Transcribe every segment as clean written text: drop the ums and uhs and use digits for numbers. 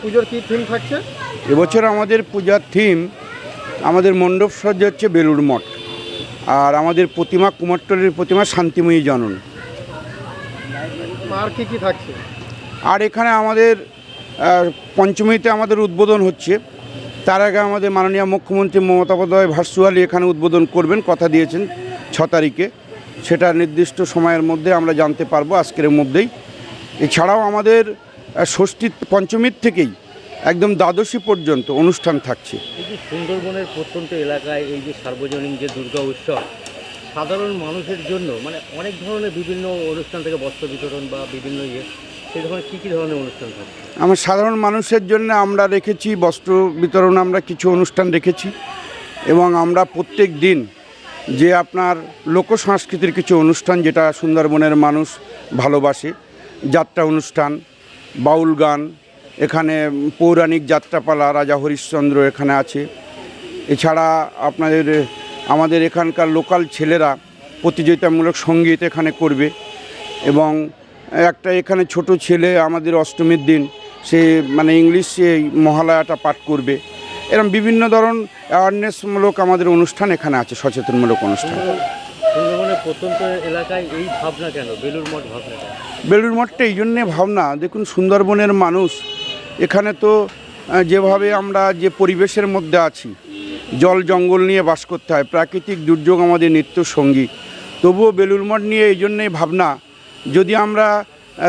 পুজোর কি থিম থাকছে? এবছর আমাদের পূজার থিম, আমাদের মণ্ডপ সজ্জা হচ্ছে বেলুড় মঠ, আর আমাদের প্রতিমা কুমারটুলির প্রতিমা শান্তিময়ী জনন। আর কি কি থাকছে? আর এখানে আমাদের পঞ্চমীতে আমাদের উদ্বোধন হচ্ছে। তার আগে আমাদের মাননীয় মুখ্যমন্ত্রী মমতা বন্দ্যোপাধ্যায় ভার্চুয়ালি এখানে উদ্বোধন করবেন, কথা দিয়েছেন 6 তারিখে। সেটা নির্দিষ্ট সময়ের মধ্যে আমরা জানতে পারবো, আজকের মধ্যেই। এছাড়াও আমাদের ষষ্ঠী পঞ্চমীর থেকেই একদম দ্বাদশী পর্যন্ত অনুষ্ঠান থাকছে। এই যে সুন্দরবনের প্রত্যন্ত এলাকায় এই যে সার্বজনীন যে দুর্গা উৎসব, সাধারণ মানুষের জন্য মানে অনেক ধরনের বিভিন্ন অনুষ্ঠান থেকে বস্ত্র বিতরণ বা বিভিন্ন সেই ধরনের কী ধরনের অনুষ্ঠান থাকে? আমার সাধারণ মানুষের জন্য আমরা রেখেছি বস্ত্র বিতরণ, আমরা কিছু অনুষ্ঠান রেখেছি, এবং আমরা প্রত্যেক দিন যে আপনার লোক সংস্কৃতির কিছু অনুষ্ঠান যেটা সুন্দরবনের মানুষ ভালোবাসে, যাত্রা অনুষ্ঠান, বাউল গান, এখানে পৌরাণিক যাত্রাপালা, রাজা হরিশ্চন্দ্র এখানে আছে। এছাড়া আমাদের এখানকার লোকাল ছেলেরা প্রতিযোগিতামূলক সঙ্গীত এখানে করবে, এবং একটা এখানে ছোট ছেলে আমাদের অষ্টমীর দিন সে ইংলিশে মহালয়াটা পাঠ করবে। এরকম বিভিন্ন ধরন অ্যাওয়ারনেসমূলক আমাদের অনুষ্ঠান এখানে আছে, সচেতনমূলক অনুষ্ঠান। সুন্দরবনের প্রত্যন্ত এলাকায় এই ভাবনা কেন, বেলুড় মঠ ভাবনা কেন? বেলুড় মঠটা এই জন্যে ভাবনা, দেখুন সুন্দরবনের মানুষ এখানে তো যেভাবে আমরা যে পরিবেশের মধ্যে আছি, জল জঙ্গল নিয়ে বাস করতে হয়, প্রাকৃতিক দুর্যোগ আমাদের নিত্য সঙ্গী। তবুও বেলুড় মঠ নিয়ে এই জন্যেই ভাবনা, যদি আমরা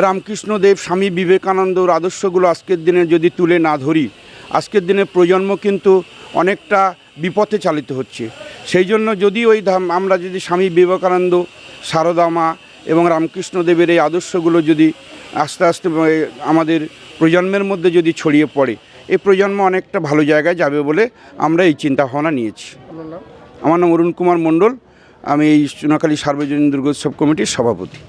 রামকৃষ্ণদেব, স্বামী বিবেকানন্দর আদর্শগুলো আজকের দিনে যদি তুলে না ধরি, আজকের দিনে প্রজন্ম কিন্তু অনেকটা বিপথে চালিত হচ্ছে। সেই জন্য যদি আমরা যদি স্বামী বিবেকানন্দ, সারদা মা এবং রামকৃষ্ণদেবের এই আদর্শগুলো যদি আস্তে আস্তে আমাদের প্রজন্মের মধ্যে যদি ছড়িয়ে পড়ে, এই প্রজন্ম অনেকটা ভালো জায়গায় যাবে বলে আমরা এই চিন্তাভাবনা নিয়েছি। আমার নাম অরুণ কুমার মণ্ডল, আমি এই চুনাখালী সার্বজনীন দুর্গোৎসব কমিটির সভাপতি।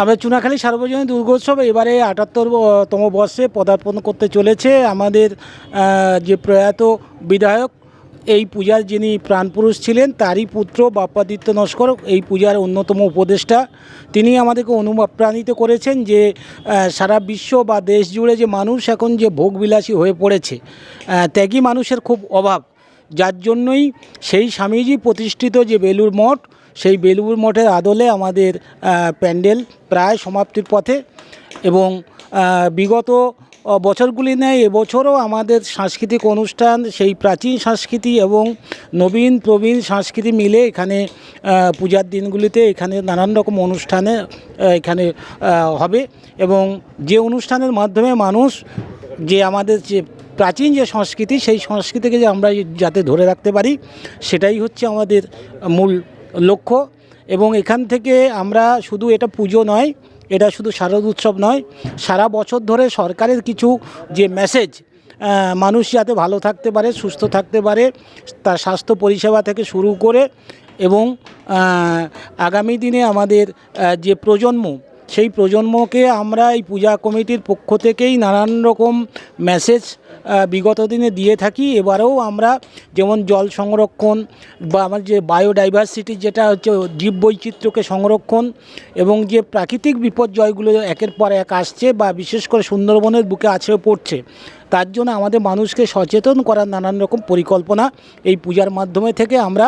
আমরা চুনাখালী সার্বজনীন দুর্গোৎসব এবারে ৭৮তম বর্ষে পদার্পণ করতে চলেছে। আমাদের যে প্রয়াত বিধায়ক, এই পূজার যিনি প্রাণপুরুষ ছিলেন, তারই পুত্র বাপ্পাদিত্য নস্কর এই পূজার অন্যতম উপদেষ্টা। তিনি আমাদেরকে অনুপ্রাণিত করেছেন যে সারা বিশ্ব বা দেশ জুড়ে যে মানুষ এখন যে ভোগবিলাসী হয়ে পড়েছে, ত্যাগী মানুষের খুব অভাব, যার জন্যই সেই স্বামীজি প্রতিষ্ঠিত যে বেলুড় মঠ, সেই বেলুড় মঠের আদলে আমাদের প্যান্ডেল প্রায় সমাপ্তির পথে। এবং বিগত বছরগুলি নেয় এবছরও আমাদের সাংস্কৃতিক অনুষ্ঠান, সেই প্রাচীন সংস্কৃতি এবং নবীন প্রবীণ সংস্কৃতি মিলে এখানে পূজার দিনগুলিতে এখানে নানান রকম অনুষ্ঠানে এখানে হবে। এবং যে অনুষ্ঠানের মাধ্যমে মানুষ যে আমাদের যে প্রাচীন যে সংস্কৃতি, সেই সংস্কৃতিকে যে আমরা যাতে ধরে রাখতে পারি, সেটাই হচ্ছে আমাদের মূল লক্ষ্য। এবং এখান থেকে আমরা শুধু এটা পুজো নয়, এটা শুধু শারদ উৎসব নয়, সারা বছর ধরে সরকারের কিছু যে মেসেজ, মানুষ যাতে ভালো থাকতে পারে, সুস্থ থাকতে পারে, তার স্বাস্থ্য পরিষেবা থেকে শুরু করে, এবং আগামী দিনে আমাদের যে প্রজন্ম, সেই প্রজন্মকে আমরা এই পূজা কমিটির পক্ষ থেকেই নানান রকম মেসেজ বিগত দিনে দিয়ে থাকি। এবারেও আমরা যেমন জল সংরক্ষণ বা আমার যে বায়োডাইভার্সিটি যেটা হচ্ছে জীববৈচিত্র্যকে সংরক্ষণ, এবং যে প্রাকৃতিক বিপর্যয়গুলো একের পর এক আসছে বা বিশেষ করে সুন্দরবনের বুকে আছড়ে পড়ছে, তার জন্য আমাদের মানুষকে সচেতন করার নানান রকম পরিকল্পনা এই পূজার মাধ্যমে থেকে আমরা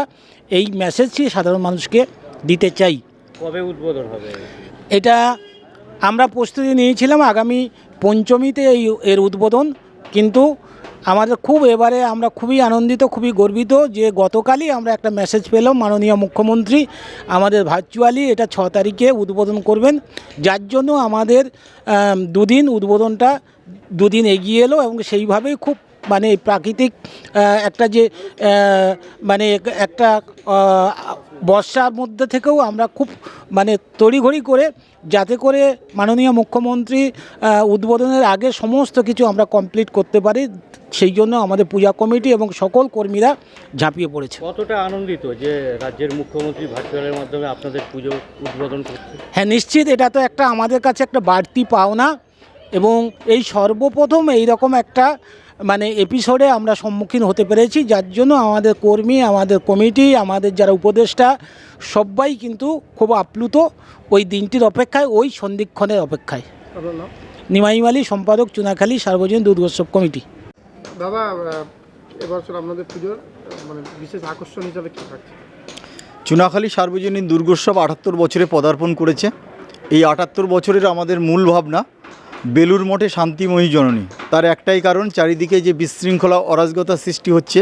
এই মেসেজটি সাধারণ মানুষকে দিতে চাই। কবে উদ্বোধন হবে? এটা আমরা প্রস্তুতি নিয়েছিলাম আগামী পঞ্চমীতে এর উদ্বোধন, কিন্তু আমাদের এবারে আমরা খুবই আনন্দিত, খুবই গর্বিত যে গতকালই আমরা একটা মেসেজ পেলাম, মাননীয় মুখ্যমন্ত্রী আমাদের ভার্চুয়ালি এটা 6 তারিখে উদ্বোধন করবেন, যার জন্য আমাদের দুদিন উদ্বোধনটা দুদিন এগিয়ে এলো। এবং সেইভাবেই খুব প্রাকৃতিক একটা যে একটা বর্ষার মধ্যে থেকেও আমরা খুব তড়িঘড়ি করে, যাতে করে মাননীয় মুখ্যমন্ত্রী উদ্বোধনের আগে সমস্ত কিছু আমরা কমপ্লিট করতে পারি, সেই জন্য আমাদের পূজা কমিটি এবং সকল কর্মীরা ঝাঁপিয়ে পড়েছে। কতটা আনন্দিত যে রাজ্যের মুখ্যমন্ত্রী ভার্চুয়ালের মাধ্যমে আপনাদের পুজো উদ্বোধন করছে? হ্যাঁ, নিশ্চিত, এটা তো একটা আমাদের কাছে একটা বাড়তি পাওনা, এবং এই সর্বপ্রথম এইরকম একটা এপিসোডে আমরা সম্মুখীন হতে পেরেছি, যার জন্য আমাদের কর্মী, আমাদের কমিটি, আমাদের যারা উপদেষ্টা সবাই কিন্তু খুব আপ্লুত ওই দিনটির অপেক্ষায়, ওই সন্ধিক্ষণের অপেক্ষায়। নিমাই মালি, সম্পাদক, চুনাখালী সার্বজনীন দুর্গোৎসব কমিটি। দাদা, এবছর আপনাদের পুজোর মানে বিশেষ আকর্ষণ হিসাবে কী থাকছে? চুনাখালী সার্বজনীন দুর্গোৎসব ৭৮ বছরে পদার্পণ করেছে। এই ৭৮ বছরের আমাদের মূল ভাবনা বেলুর মঠে শান্তিময়ী জননী। তার একটাই কারণ, চারিদিকে যে বিশৃঙ্খলা অরাজকতা সৃষ্টি হচ্ছে,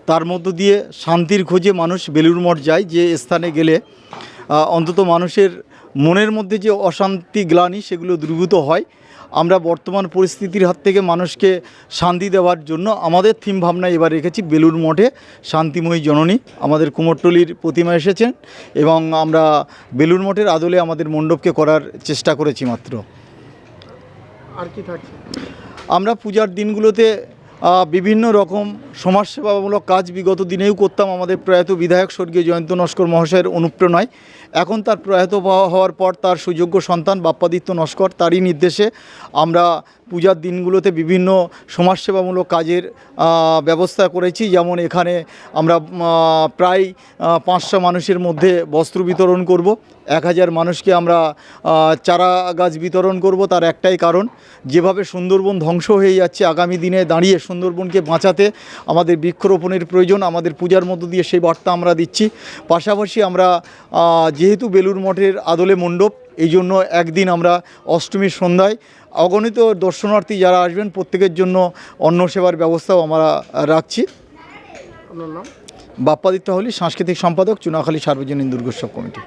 তার মধ্য দিয়ে শান্তির খোঁজে মানুষ বেলুর মঠ যায়, যে স্থানে গেলে অন্তত মানুষের মনের মধ্যে যে অশান্তি গ্লানি সেগুলো দূরীভূত হয়। আমরা বর্তমান পরিস্থিতির হাত থেকে মানুষকে শান্তি দেওয়ার জন্য আমাদের থিম ভাবনা এবার রেখেছি বেলুর মঠে শান্তিময়ী জননী। আমাদের কুমোরটুলির প্রতিমা এসেছেন এবং আমরা বেলুর মঠের আদলে আমাদের মণ্ডপকে করার চেষ্টা করেছি মাত্র। আর কি থাকছে? আমরা পূজার দিনগুলোতে বিভিন্ন রকম সমাজসেবামূলক কাজ বিগত দিনেও করতাম। আমাদের প্রয়াত বিধায়ক স্বর্গীয় জয়ন্ত নস্কর মহাশয়ের অনুপ্রেরণায় এখন তার প্রয়াত হওয়ার পর তার সুযোগ্য সন্তান বাপ্পাদিত্য নস্কর, তারই নির্দেশে আমরা পূজার দিনগুলোতে বিভিন্ন সমাজসেবামূলক কাজের ব্যবস্থা করেছি। যেমন এখানে আমরা প্রায় 500 মানুষের মধ্যে বস্ত্র বিতরণ করব, 1000 মানুষকে আমরা চারা গাছ বিতরণ করব। তার একটাই কারণ, যেভাবে সুন্দরবন ধ্বংস হয়ে যাচ্ছে, আগামী দিনে দাঁড়িয়ে সুন্দরবনকে বাঁচাতে আমাদের বৃক্ষরোপণের প্রয়োজন। আমাদের পূজার মধ্য দিয়ে সেই বার্তা আমরা দিচ্ছি। পাশাপাশি আমরা যেহেতু বেলুর মঠের আদলে মণ্ডপ, এই জন্য একদিন আমরা অষ্টমীর সন্ধ্যায় অগণিত দর্শনার্থী যারা আসবেন প্রত্যেকের জন্য অন্ন সেবার ব্যবস্থাও আমরা রাখছি। আপনার নাম? বাপ্পাদিত্য হলি, সাংস্কৃতিক সম্পাদক, চুনাখালী সার্বজনীন দুর্গোৎসব কমিটি।